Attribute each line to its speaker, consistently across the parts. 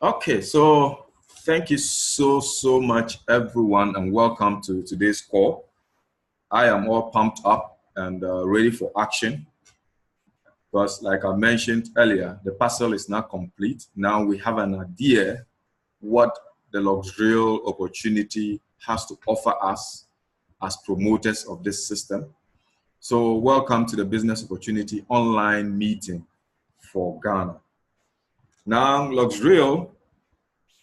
Speaker 1: Okay, so thank you so much, everyone, and welcome to today's call. I am all pumped up and ready for action because, like I mentioned earlier, the puzzle is not complete. Now we have an idea what the LuxReal opportunity has to offer us as promoters of this system. So, welcome to the Business Opportunity Online Meeting for Ghana. Now, LuxReal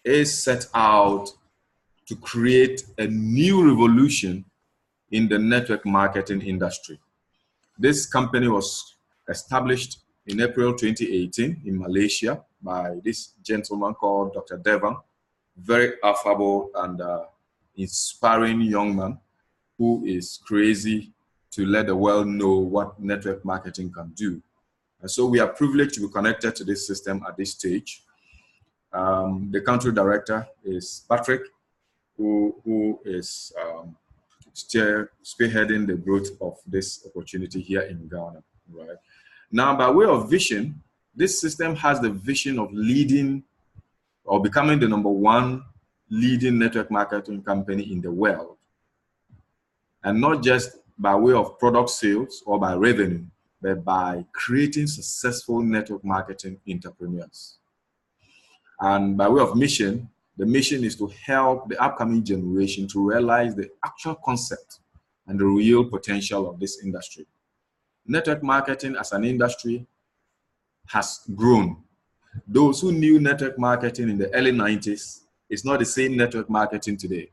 Speaker 1: is set out to create a new revolution in the network marketing industry. This company was established in April 2018 in Malaysia by this gentleman called Dr. Devan, very affable and inspiring young man who is crazy to let the world know what network marketing can do. And so we are privileged to be connected to this system at this stage. The country director is Patrick, who is spearheading the growth of this opportunity here in Ghana. Right now, by way of vision, this system has the vision of leading or becoming the #1 leading network marketing company in the world, and not just by way of product sales or by revenue, but by creating successful network marketing entrepreneurs. And by way of mission, the mission is to help the upcoming generation to realize the actual concept and the real potential of this industry. Network marketing as an industry has grown. Those who knew network marketing in the early 90s is not the same network marketing today.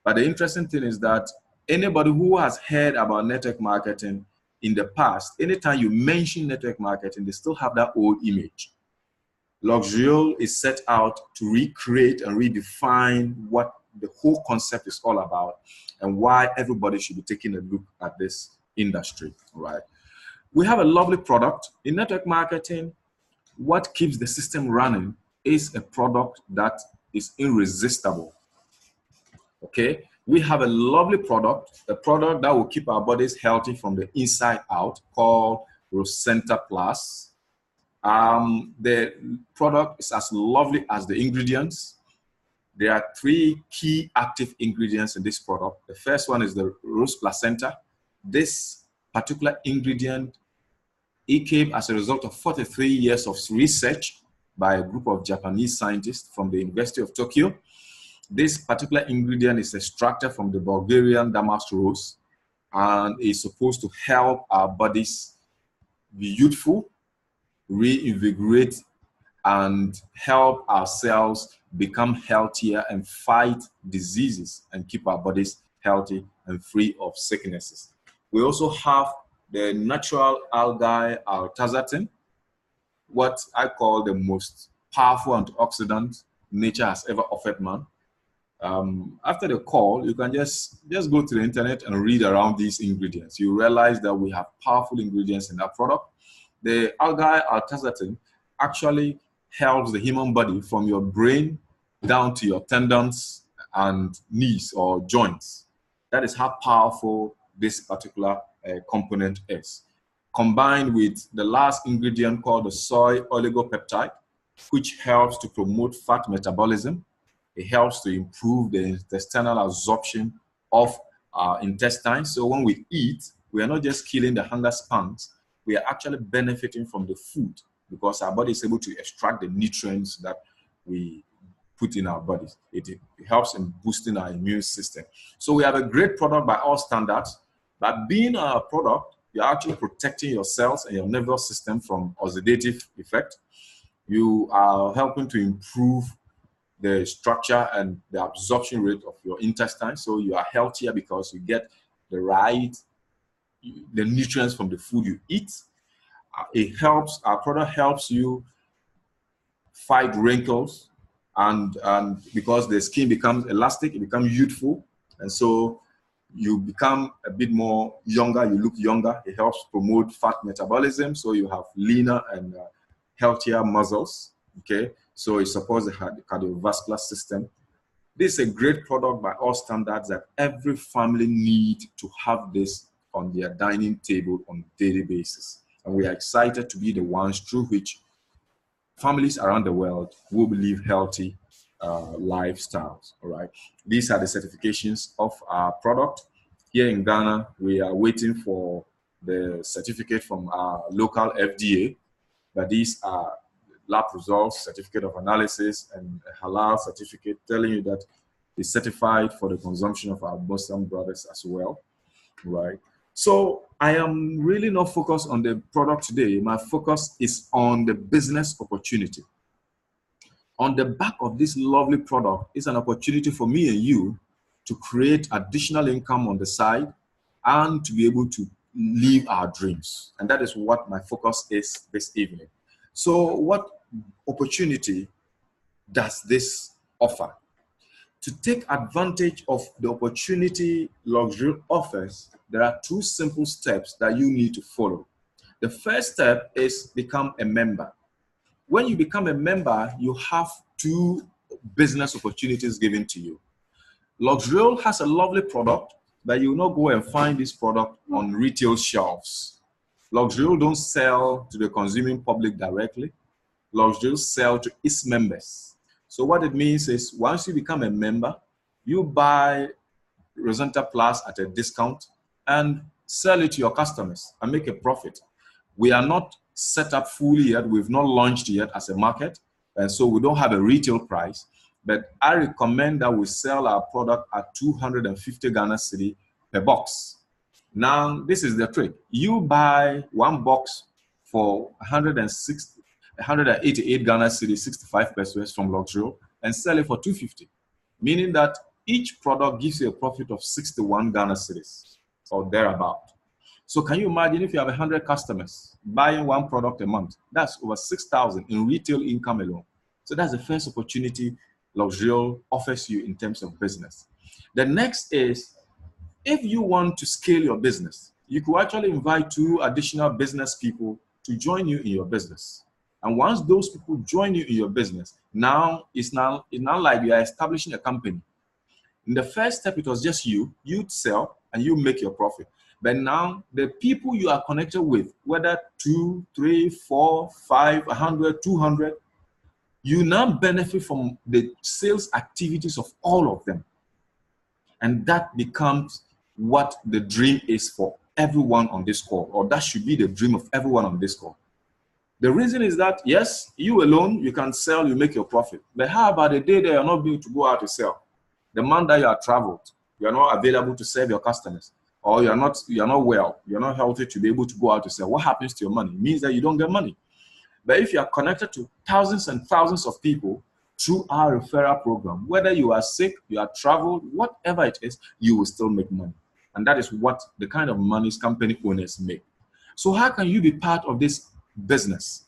Speaker 1: But the interesting thing is that anybody who has heard about network marketing in the past, anytime you mention network marketing, they still have that old image. LuxReal is set out to recreate and redefine what the whole concept is all about and why everybody should be taking a look at this industry, right? We have a lovely product. In network marketing, what keeps the system running is a product that is irresistible, okay? We have a lovely product, a product that will keep our bodies healthy from the inside out called Rosenta Plus. The product is as lovely as the ingredients. There are 3 key active ingredients in this product. The first one is the rose placenta. This particular ingredient, it came as a result of 43 years of research by a group of Japanese scientists from the University of Tokyo. This particular ingredient is extracted from the Bulgarian damask rose and is supposed to help our bodies be youthful, reinvigorate, and help ourselves become healthier and fight diseases and keep our bodies healthy and free of sicknesses. We also have the natural algae altazatin, what I call the most powerful antioxidant nature has ever offered man. After the call, you can just go to the internet and read around these ingredients. You realize that we have powerful ingredients in that product. The algae altazatin actually helps the human body from your brain down to your tendons and knees or joints. That is how powerful this particular component is. Combined with the last ingredient called the soy oligopeptide, which helps to promote fat metabolism. It helps to improve the intestinal absorption of our intestines. So when we eat, we are not just killing the hunger pangs, we are actually benefiting from the food because our body is able to extract the nutrients that we put in our bodies. It helps in boosting our immune system. So we have a great product by all standards. By being a product, you're actually protecting your cells and your nervous system from oxidative effect. You are helping to improve the structure and the absorption rate of your intestines. So you are healthier because you get the nutrients from the food you eat. Our product helps you fight wrinkles, and because the skin becomes elastic, it becomes youthful, and so you become a bit more younger, you look younger. It helps promote fat metabolism, so you have leaner and healthier muscles, okay? So it supports the cardiovascular system. This is a great product by all standards that every family needs to have this on their dining table on a daily basis. And we are excited to be the ones through which families around the world will live healthy lifestyles. All right. These are the certifications of our product. Here in Ghana, we are waiting for the certificate from our local FDA, but these are lab results, certificate of analysis, and a halal certificate telling you that it's certified for the consumption of our Muslim brothers as well, right? So I am really not focused on the product today. My focus is on the business opportunity. On the back of this lovely product is an opportunity for me and you to create additional income on the side and to be able to live our dreams. And that is what my focus is this evening. So what opportunity does this offer? To take advantage of the opportunity LuxReal offers, there are two simple steps that you need to follow. The first step is become a member. When you become a member, you have two business opportunities given to you. LuxReal has a lovely product, but you will not go and find this product on retail shelves. LuxReal don't sell to the consuming public directly. LuxReal sell to its members. So what it means is once you become a member, you buy Rosenta Plus at a discount and sell it to your customers and make a profit. We are not set up fully yet. We've not launched yet as a market. And so we don't have a retail price. But I recommend that we sell our product at 250 Ghana cedi per box. Now, this is the trick. You buy one box for 188 Ghana cedi, 65 pesos from LuxReal, and sell it for 250, meaning that each product gives you a profit of 61 Ghana cedis or thereabout. So can you imagine if you have 100 customers buying one product a month? That's over 6,000 in retail income alone. So that's the first opportunity LuxReal offers you in terms of business. The next is, if you want to scale your business, you could actually invite two additional business people to join you in your business. And once those people join you in your business, it's now like you are establishing a company. In the first step, it was just you'd sell and you make your profit. But now the people you are connected with, whether 2, 3, 4, 5, 100, 200, you now benefit from the sales activities of all of them. And that becomes what the dream is for everyone on this call, or that should be the dream of everyone on this call. The reason is that, yes, you alone, you can sell, you make your profit. But how about the day that you're not able to go out to sell? The month that you are traveled, you are not available to serve your customers, or you're not well, you're not healthy to be able to go out to sell. What happens to your money? It means that you don't get money. But if you are connected to thousands and thousands of people through our referral program, whether you are sick, you are traveled, whatever it is, you will still make money. And that is what the kind of monies company owners make. So how can you be part of this business?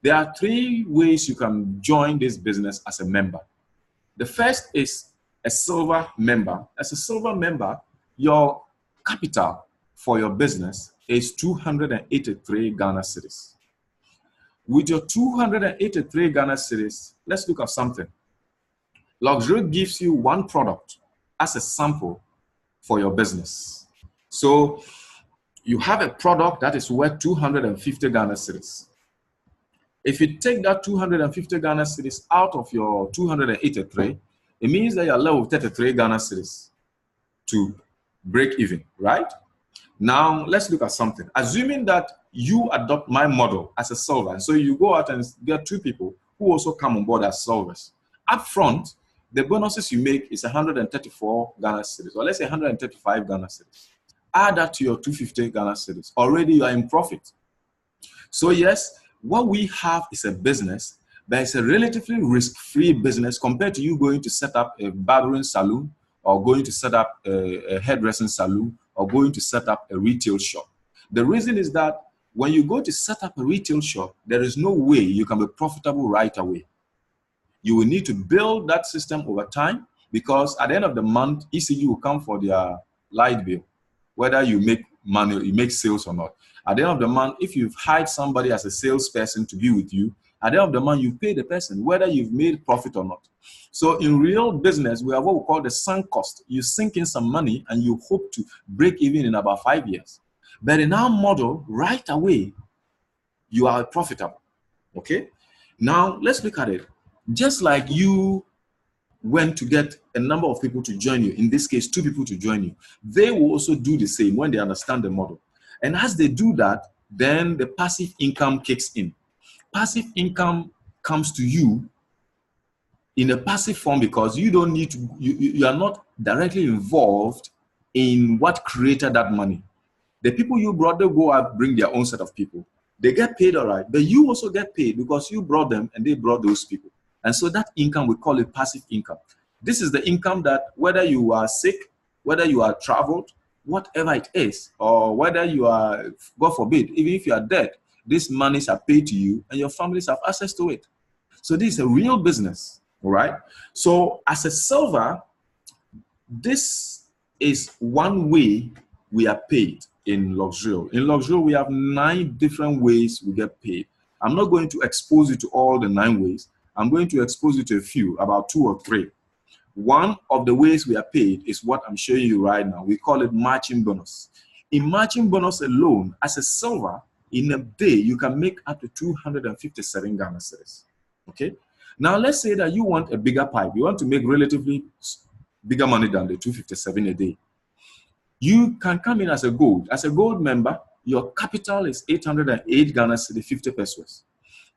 Speaker 1: There are 3 ways you can join this business as a member. The first is a silver member. As a silver member, your capital for your business is 283 Ghana cedis. With your 283 Ghana cedis, let's look at something. LuxReal gives you one product as a sample for your business. So you have a product that is worth 250 Ghana cedis. If you take that 250 Ghana cedis out of your 283, it means that you're left with 33 Ghana cedis to break even, right? Now, let's look at something. Assuming that you adopt my model as a solver, so you go out and get 2 people who also come on board as solvers. Up front, the bonuses you make is 134 Ghana cedis, or let's say 135 Ghana cedis. Add that to your 250 Ghana cedis. Already you are in profit. So yes, what we have is a business, but it's a relatively risk-free business compared to you going to set up a barbering salon, or going to set up a hairdressing salon, or going to set up a retail shop. The reason is that when you go to set up a retail shop, there is no way you can be profitable right away. You will need to build that system over time, because at the end of the month, ECG will come for their light bill, whether you make money, you make sales or not. At the end of the month, if you've hired somebody as a salesperson to be with you, at the end of the month, you pay the person, whether you've made profit or not. So in real business, we have what we call the sunk cost. You sink in some money and you hope to break even in about 5 years. But in our model, right away, you are profitable, okay? Now, let's look at it. Just like you went to get a number of people to join you, in this case, 2 people to join you, they will also do the same when they understand the model. And as they do that, then the passive income kicks in. Passive income comes to you in a passive form because you don't need to, you are not directly involved in what created that money. The people you brought, they go out, bring their own set of people. They get paid, all right, but you also get paid because you brought them and they brought those people. And so that income, we call it passive income. This is the income that whether you are sick, whether you are traveled, whatever it is, or whether you are, God forbid, even if you are dead, these monies are paid to you and your families have access to it. So this is a real business, all right? So as a silver, this is one way we are paid in LuxReal. In LuxReal, we have 9 different ways we get paid. I'm not going to expose you to all the 9 ways. I'm going to expose you to a few, about 2 or 3. One of the ways we are paid is what I'm showing you right now. We call it matching bonus. In matching bonus alone, as a silver, in a day, you can make up to 257 Ghana cedis. Okay? Now, let's say that you want a bigger pipe. You want to make relatively bigger money than the 257 a day. You can come in as a gold. As a gold member, your capital is 808 Ghana cedi 50 pesos.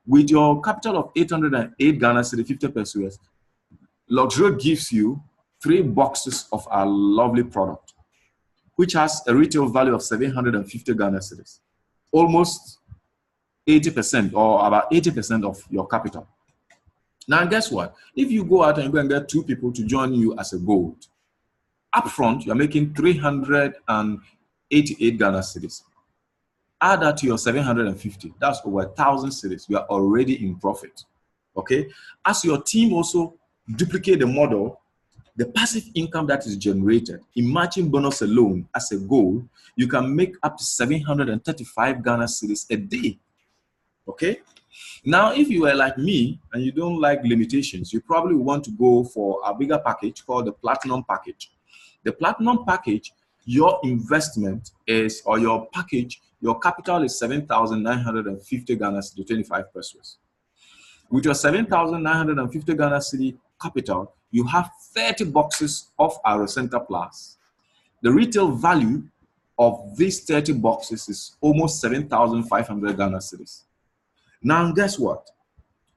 Speaker 1: With your capital of 808 Ghana cedi 50 pesos, LuxReal gives you 3 boxes of our lovely product, which has a retail value of 750 Ghana cedis, almost 80% or about 80% of your capital. Now, guess what? If you go out and go and get 2 people to join you as a gold, upfront, you're making 388 Ghana cedis. Add that to your 750. That's over 1,000 cedis. You are already in profit. Okay? As your team also duplicate the model, the passive income that is generated, in matching bonus alone as a goal, you can make up to 735 Ghana cedis a day. Okay? Now, if you are like me and you don't like limitations, you probably want to go for a bigger package called the Platinum package. The Platinum package, your investment is, or your package, your capital is 7,950 Ghana cedi, 25 pesos. With your 7,950 Ghana cedi capital, you have 30 boxes of our Center Plus. The retail value of these 30 boxes is almost 7,500 Ghana cedis. Now, guess what?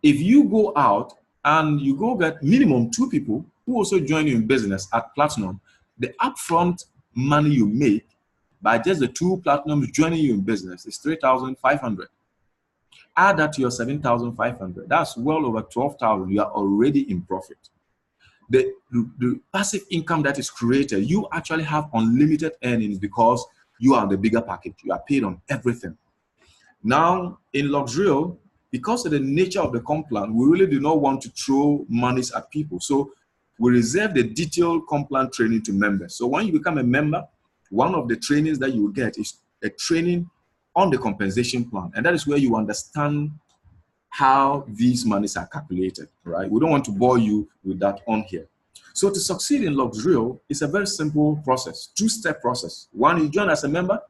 Speaker 1: If you go out and you go get minimum 2 people who also join you in business at Platinum, the upfront money you make by just the 2 Platinums joining you in business is 3,500. Add that to your 7,500. That's well over 12,000. You are already in profit. The passive income that is created, you actually have unlimited earnings because you are the bigger package. You are paid on everything. Now, in LuxReal, because of the nature of the comp plan, we really do not want to throw monies at people. So we reserve the detailed comp plan training to members. So when you become a member, one of the trainings that you will get is a training on the compensation plan. And that is where you understand how these monies are calculated, right? We don't want to bore you with that on here. So to succeed in LuxReal, it's a very simple process, 2-step process. 1, you join as a member.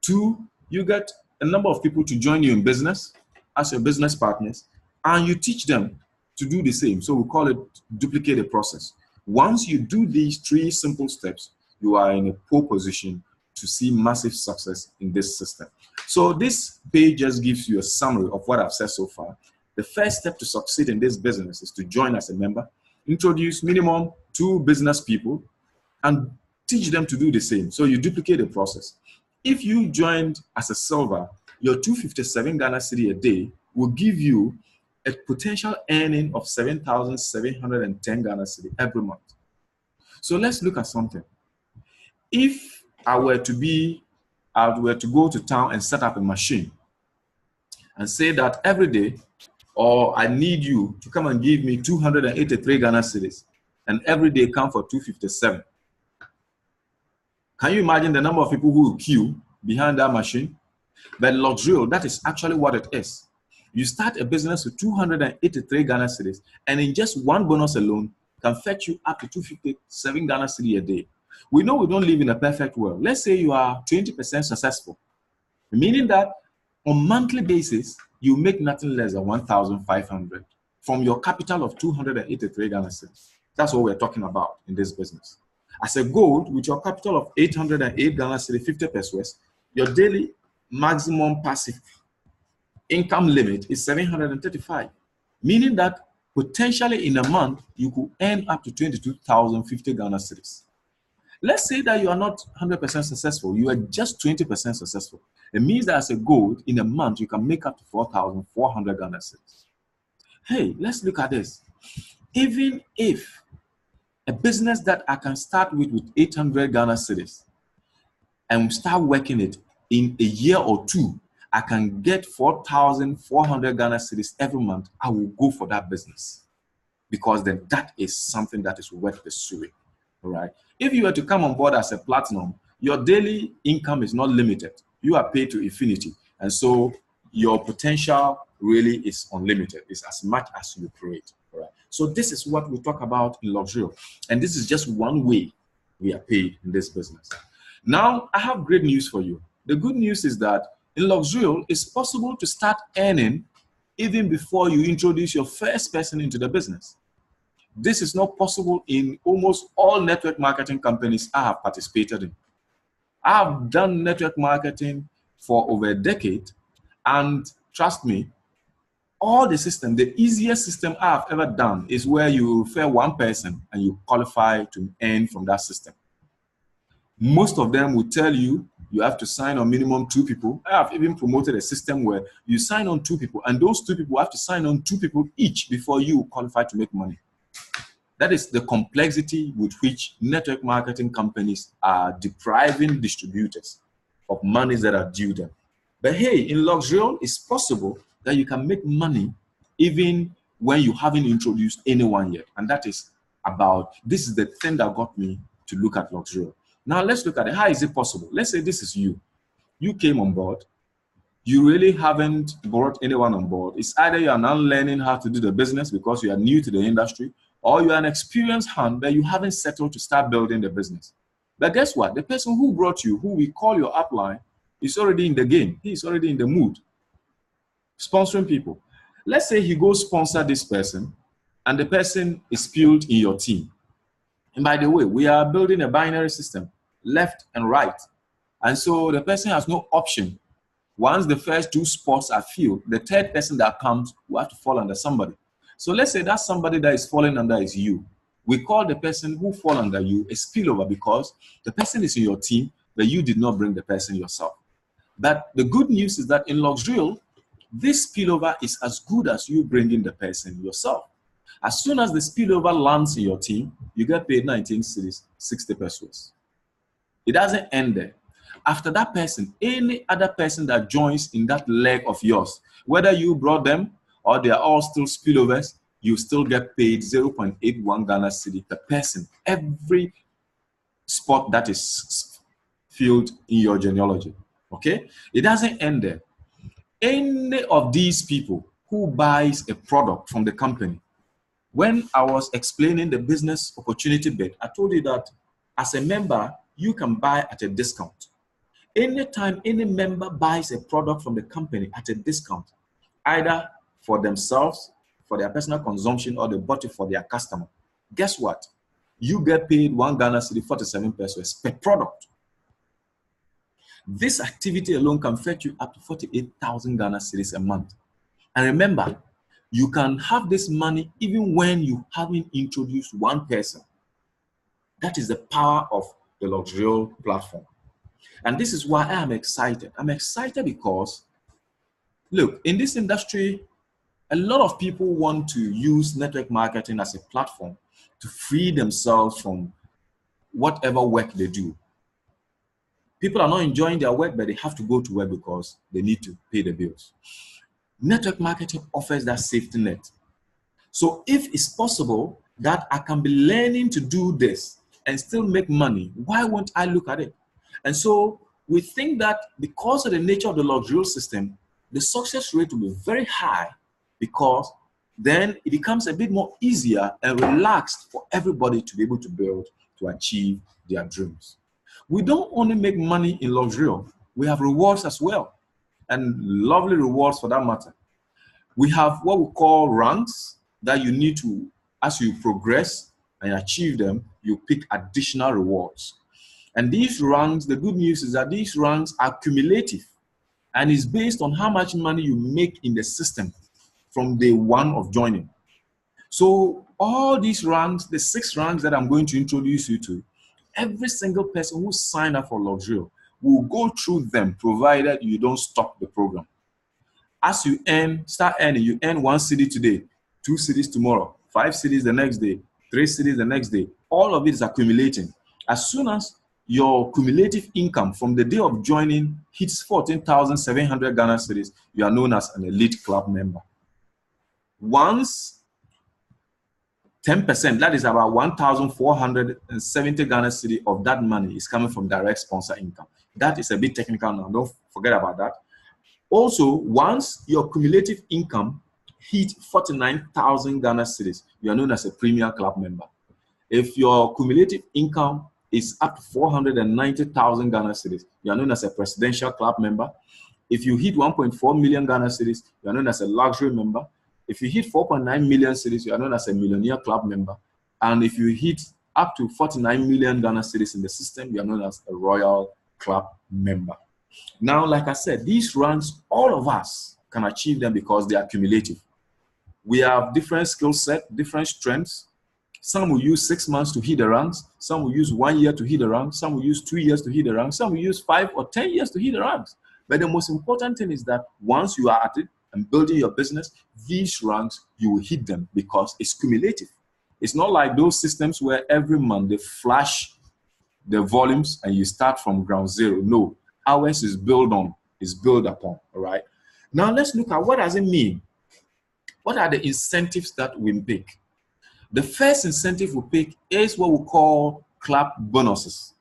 Speaker 1: 2, you get a number of people to join you in business as your business partners, and you teach them to do the same. So we call it duplicate the process. Once you do these 3 simple steps, you are in a pole position to see massive success in this system. So this page just gives you a summary of what I've said so far. The first step to succeed in this business is to join as a member, introduce minimum 2 business people, and teach them to do the same. So you duplicate the process. If you joined as a silver, your 257 Ghana cedi a day will give you a potential earning of 7,710 Ghana cedi every month. So let's look at something. If I were to go to town and set up a machine and say that every day, or I need you to come and give me 283 Ghana cedis, and every day come for 257. Can you imagine the number of people who will queue behind that machine? But LuxReal, that is actually what it is. You start a business with 283 Ghana cedis, and in just 1 bonus alone can fetch you up to 257 Ghana cedi a day. We know we don't live in a perfect world. Let's say you are 20% successful, meaning that on a monthly basis, you make nothing less than 1,500 from your capital of 283 Ghana cedis. That's what we're talking about in this business. As a gold, with your capital of 808 Ghana cedis, 50 pesos, your daily maximum passive income limit is 735, meaning that potentially in a month, you could earn up to 22,050 Ghana cedis. Let's say that you are not 100% successful, you are just 20% successful. It means that as a gold, in a month, you can make up to 4,400 Ghana cedis. Hey, let's look at this. Even if a business that I can start with 800 Ghana cedis and start working it in a year or two, I can get 4,400 Ghana cedis every month, I will go for that business, because then that is something that is worth pursuing. All right. If you were to come on board as a platinum, your daily income is not limited. You are paid to infinity. And so your potential really is unlimited. It's as much as you create. All right. So this is what we talk about in LuxReal. And this is just one way we are paid in this business. Now, I have great news for you. The good news is that in LuxReal, it's possible to start earning even before you introduce your first person into the business. This is not possible in almost all network marketing companies I have participated in. I have done network marketing for over a decade, and trust me, all the system, the easiest system I have ever done is where you refer one person and you qualify to earn from that system. Most of them will tell you you have to sign on minimum 2 people. I have even promoted a system where you sign on 2 people, and those 2 people have to sign on 2 people each before you qualify to make money. That is the complexity with which network marketing companies are depriving distributors of monies that are due them. But hey, in LuxReal, it's possible that you can make money even when you haven't introduced anyone yet. And that is this is the thing that got me to look at LuxReal. Now let's look at it. How is it possible? Let's say this is you. You came on board. You really haven't brought anyone on board. It's either you are now learning how to do the business because you are new to the industry, or you are an experienced hand but you haven't settled to start building the business. But guess what? The person who brought you, who we call your upline, is already in the game. He's already in the mood, sponsoring people. Let's say he goes sponsor this person, and the person is spilled in your team. And by the way, we are building a binary system, left and right. And so the person has no option. Once the first 2 spots are filled, the third person that comes will have to fall under somebody. So let's say that somebody that is falling under is you. We call the person who fall under you a spillover because the person is in your team, but you did not bring the person yourself. But the good news is that in LuxReal, this spillover is as good as you bringing the person yourself. As soon as the spillover lands in your team, you get paid 19 cedis, 60 pesos. It doesn't end there. After that person, any other person that joins in that leg of yours, whether you brought them or they are all still spillovers, you still get paid 0.81 Ghana cedi per person every spot that is filled in your genealogy. Okay? It doesn't end there. Any of these people who buys a product from the company, when I was explaining the business opportunity bit, I told you that as a member, you can buy at a discount. Anytime any member buys a product from the company at a discount, either for themselves, for their personal consumption, or they bought it for their customer, guess what? You get paid 1 Ghana cedi, 47 pesos per product. This activity alone can fetch you up to 48,000 Ghana cedis a month. And remember, you can have this money even when you haven't introduced one person. That is the power of the LuxReal platform. And this is why I am excited. I'm excited because, look, in this industry, a lot of people want to use network marketing as a platform to free themselves from whatever work they do. People are not enjoying their work, but they have to go to work because they need to pay the bills. Network marketing offers that safety net. So if it's possible that I can be learning to do this and still make money, why won't I look at it? And so we think that because of the nature of the LuxReal system, the success rate will be very high, because then it becomes a bit more easier and relaxed for everybody to be able to build, to achieve their dreams. We don't only make money in LuxReal, we have rewards as well, and lovely rewards for that matter. We have what we call ranks that you need to, as you progress and achieve them, you pick additional rewards. And these ranks, the good news is that these ranks are cumulative and is based on how much money you make in the system from day one of joining. So all these ranks, the 6 ranks that I'm going to introduce you to, every single person who signed up for LuxReal will go through them, provided you don't stop the program. As you start earning, you earn 1 cedi today, 2 cedis tomorrow, 5 cedis the next day, 3 cedis the next day. All of it is accumulating. As soon as your cumulative income from the day of joining hits 14,700 Ghana cedis, you are known as an elite club member. Once 10%, that is about 1,470 Ghana cedi of that money is coming from direct sponsor income. That is a bit technical now, don't forget about that. Also, once your cumulative income hit 49,000 Ghana cedis, you are known as a premier club member. If your cumulative income is up to 490,000 Ghana cedis, you are known as a presidential club member. If you hit 1.4 million Ghana cedis, you are known as a luxury member. If you hit 4.9 million cedis, you are known as a millionaire club member. And if you hit up to 49 million Ghana cedis in the system, you are known as a royal club member. Now, like I said, these ranks, all of us can achieve them because they are cumulative. We have different skill set, different strengths. Some will use 6 months to hit the ranks. Some will use 1 year to hit the ranks. Some will use 2 years to hit the ranks. Some will use 5 or 10 years to hit the ranks. But the most important thing is that once you are at it and building your business, these ranks, you will hit them because it's cumulative. It's not like those systems where every month they flash the volumes and you start from ground zero. No, ours is built upon, all right? Now let's look at what does it mean? What are the incentives that we pick? The first incentive we pick is what we call club bonuses.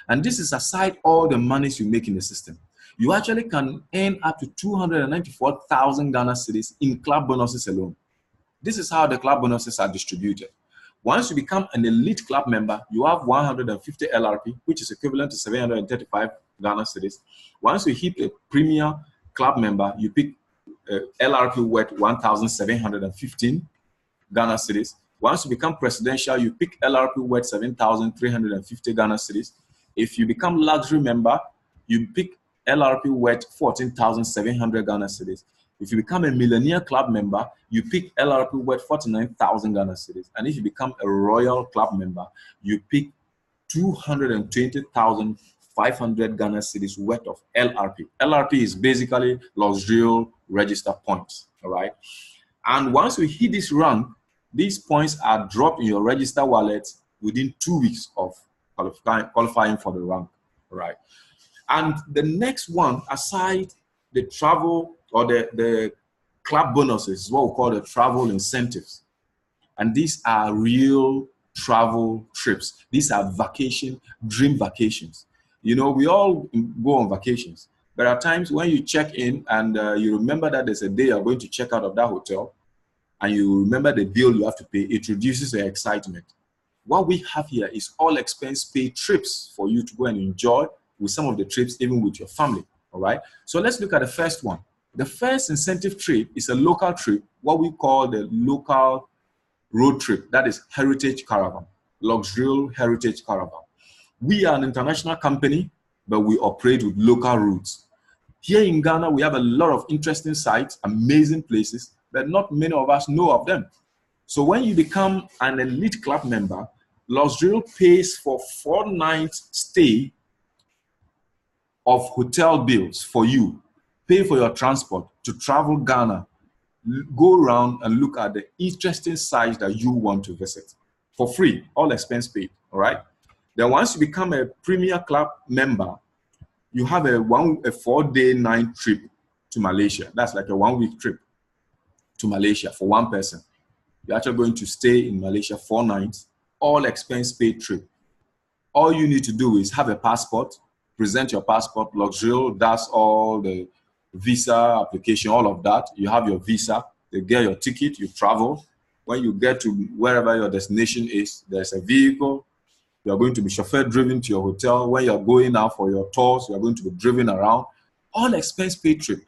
Speaker 1: And this is aside all the monies you make in the system. You actually can earn up to 294,000 Ghana cedis in club bonuses alone. This is how the club bonuses are distributed. Once you become an elite club member, you have 150 LRP, which is equivalent to 735 Ghana cedis. Once you hit a premier club member, you pick LRP worth 1,715 Ghana cedis. Once you become presidential, you pick LRP worth 7,350 Ghana cedis. If you become luxury member, you pick LRP worth 14,700 Ghana cedis. If you become a millionaire club member, you pick LRP worth 49,000 Ghana cedis. And if you become a royal club member, you pick 220,500 Ghana cedis worth of LRP. LRP is basically LuxReal register points, all right? And once you hit this rank, these points are dropped in your register wallet within 2 weeks of qualifying for the rank, all right? And the next one, aside the travel or the club bonuses, is what we call the travel incentives. And these are real travel trips. These are dream vacations. You know, we all go on vacations. But at times when you check in and you remember that there's a day you're going to check out of that hotel and you remember the bill you have to pay, it reduces your excitement. What we have here is all expense paid trips for you to go and enjoy with some of the trips, even with your family, all right? So let's look at the first one. The first incentive trip is a local trip, what we call the local road trip. That is Heritage Caravan, LuxReal Heritage Caravan. We are an international company, but we operate with local routes. Here in Ghana, we have a lot of interesting sites, amazing places, but not many of us know of them. So when you become an elite club member, LuxReal pays for 4 nights stay of hotel bills for you, pay for your transport to travel Ghana, go around and look at the interesting sites that you want to visit for free, all expense paid, all right? Then once you become a premier club member, you have a 4-day night trip to Malaysia. That's like a 1-week trip to Malaysia for one person. You're actually going to stay in Malaysia 4 nights, all expense paid trip. All you need to do is have a passport, present your passport. LuxReal does all the visa application, all of that. You have your visa, you get your ticket, you travel. When you get to wherever your destination is, there's a vehicle. You're going to be chauffeur driven to your hotel. When you're going out for your tours, you're going to be driven around. All expense paid trip.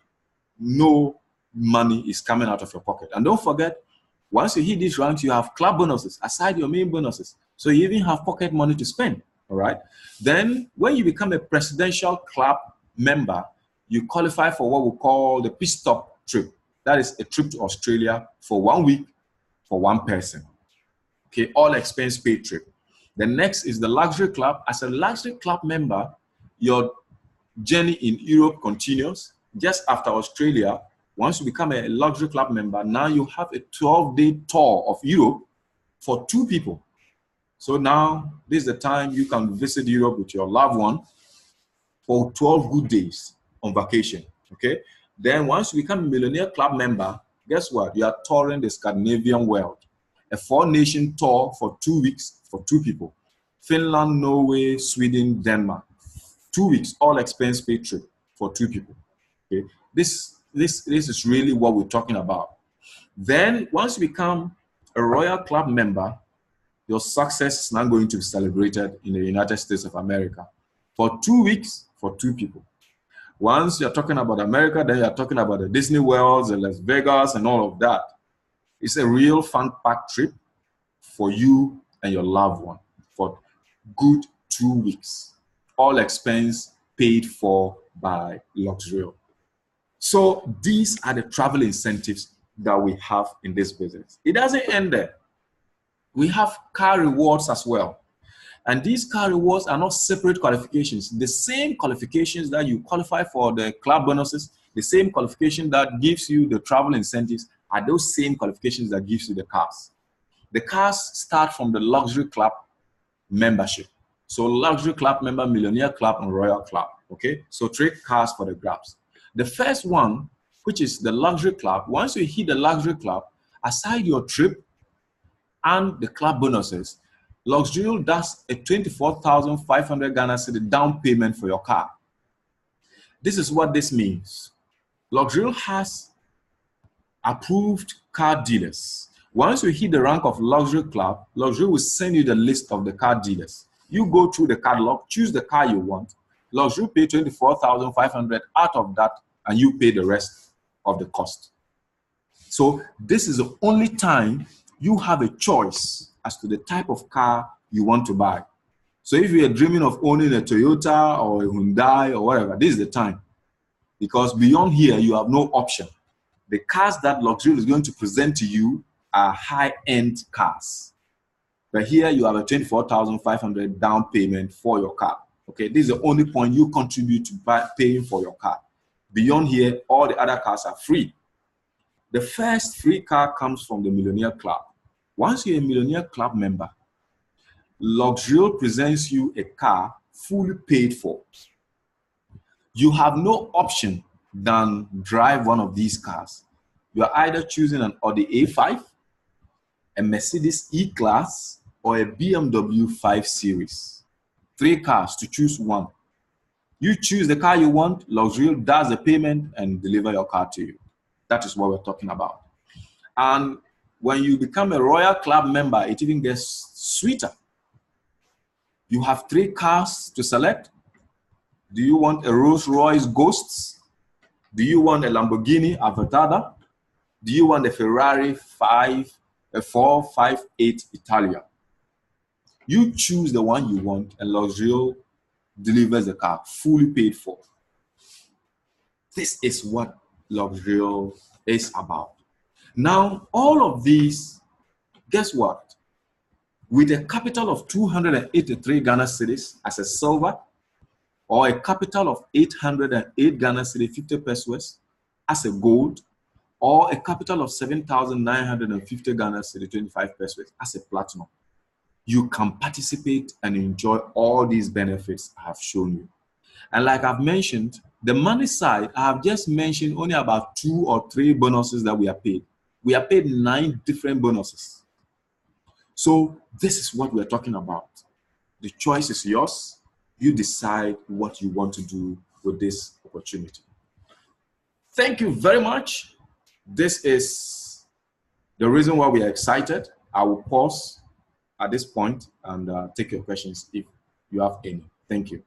Speaker 1: No money is coming out of your pocket. And don't forget, once you hit these ranks, you have club bonuses aside your main bonuses. So you even have pocket money to spend, all right? Then when you become a presidential club member, you qualify for what we call the pit stop trip. That is a trip to Australia for 1 week for one person. Okay, all expense paid trip. The next is the luxury club. As a luxury club member, your journey in Europe continues. Just after Australia, once you become a luxury club member, now you have a 12-day tour of Europe for 2 people. So now this is the time you can visit Europe with your loved one for 12 good days on vacation, okay? Then once you become a millionaire club member, guess what? You are touring the Scandinavian world. A 4-nation tour for 2 weeks for 2 people. Finland, Norway, Sweden, Denmark. 2 weeks, all expense paid trip for 2 people. Okay, this is really what we're talking about. Then once you become a Royal Club member, your success is now going to be celebrated in the United States of America for 2 weeks for 2 people. Once you're talking about America, then you're talking about the Disney Worlds, the Las Vegas, and all of that. It's a real fun-packed trip for you and your loved one for good 2 weeks. All expense paid for by LuxReal. So these are the travel incentives that we have in this business. It doesn't end there. We have car rewards as well. And these car rewards are not separate qualifications. The same qualifications that you qualify for the club bonuses, the same qualification that gives you the travel incentives are those same qualifications that gives you the cars. The cars start from the luxury club membership. So luxury club member, millionaire club, and royal club, okay? So 3 cars for the grabs. The first one, which is the luxury club, once you hit the luxury club, aside your trip and the club bonuses, LuxReal does a 24,500 Ghana cedi down payment for your car. This is what this means. LuxReal has approved car dealers. Once you hit the rank of luxury club, LuxReal will send you the list of the car dealers. You go through the catalog, choose the car you want. LuxReal pay 24,500 out of that, and you pay the rest of the cost. So this is the only time you have a choice as to the type of car you want to buy. So if you are dreaming of owning a Toyota or a Hyundai or whatever, this is the time. Because beyond here, you have no option. The cars that LuxReal is going to present to you are high-end cars. But here you have a 24,500 down payment for your car. Okay, this is the only point you contribute to paying for your car. Beyond here, all the other cars are free. The first free car comes from the Millionaire Club. Once you're a Millionaire Club member, LuxReal presents you a car fully paid for. You have no option than drive one of these cars. You are either choosing an Audi A5, a Mercedes E-Class, or a BMW 5 Series. 3 cars to choose one. You choose the car you want, LuxReal does the payment and deliver your car to you. That is what we're talking about. And when you become a Royal Club member, it even gets sweeter. You have 3 cars to select. Do you want a Rolls-Royce Ghost? Do you want a Lamborghini Aventador? Do you want a Ferrari 458 Italia? You choose the one you want, and LuxReal delivers the car fully paid for. This is what LuxReal is about. Now, all of these, guess what? With a capital of 283 Ghana cedis as a silver, or a capital of 808 Ghana cedi 50 pesos as a gold, or a capital of 7,950 Ghana cedi 25 pesos as a platinum, you can participate and enjoy all these benefits I have shown you. And like I've mentioned, the money side, I have just mentioned only about 2 or 3 bonuses that we are paid. We are paid 9 different bonuses. So this is what we're talking about. The choice is yours. You decide what you want to do with this opportunity. Thank you very much. This is the reason why we are excited. I will pause at this point and take your questions if you have any. Thank you.